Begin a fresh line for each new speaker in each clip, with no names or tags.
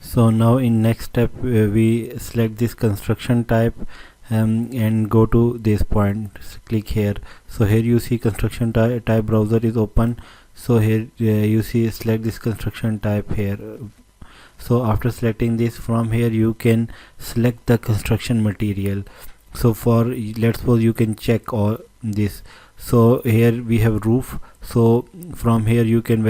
So now in next step we select this construction type and go to this point, click here. So here you see construction type browser is open. So here you see select this construction type here. So after selecting this, from here you can select the construction material. So for let's suppose you can check all this. So here we have roof. So from here you can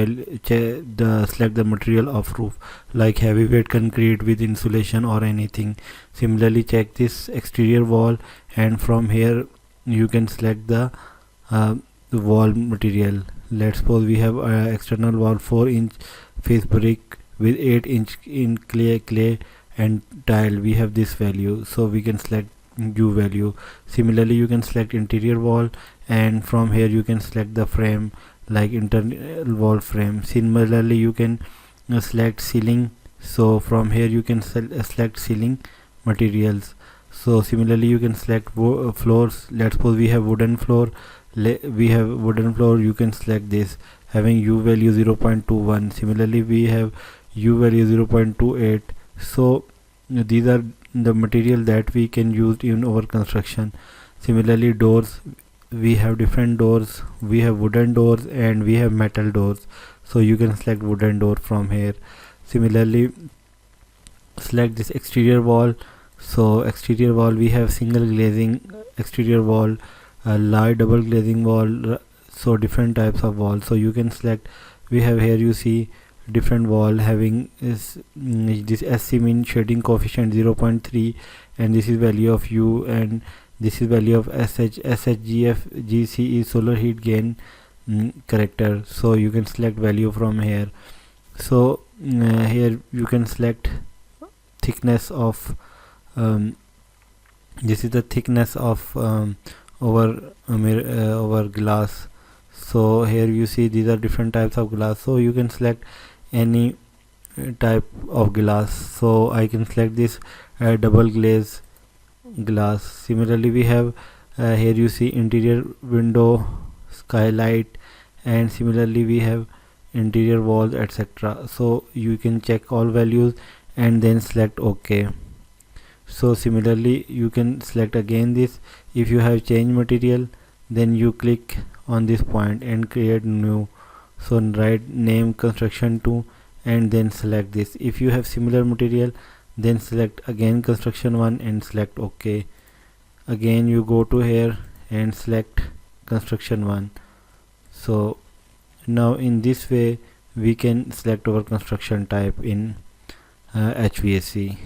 select the material of roof, like heavy weight concrete with insulation or anything. Similarly, check this exterior wall, and from here you can select the wall material. Let's suppose we have external wall 4-inch face brick with 8-inch in clay and tile. We have this value, so we can select U value. Similarly, you can select interior wall, and from here you can select the frame, like internal wall frame. Similarly, you can select ceiling. So from here you can select ceiling materials. So similarly you can select floors. Let's suppose we have wooden floor. You can select this, having U value 0.21. Similarly we have U value 0.28. So these are the material that we can use in our construction. Similarly, doors, we have different doors. We have wooden doors and we have metal doors. So you can select wooden door from here. Similarly, select this exterior wall. So exterior wall, we have single glazing exterior wall, light double glazing wall. So different types of walls. So you can select. We have here, you see, different wall having this SC mean shading coefficient 0.3, and this is value of U, and this is value of SHGF. GC is solar heat gain character. So you can select value from here. So here you can select thickness of this is the thickness of our glass. So here you see these are different types of glass. So you can select any type of glass. So I can select this double glaze glass. Similarly, we have here you see interior window, skylight, and similarly we have interior walls, etc. So you can check all values and then select OK. So similarly you can select again this. If you have change material, then you click on this point and create new. So write name construction 2 and then select this. If you have similar material, then select again construction 1 and select OK. Again you go to here and select construction 1. So now in this way we can select our construction type in HVAC.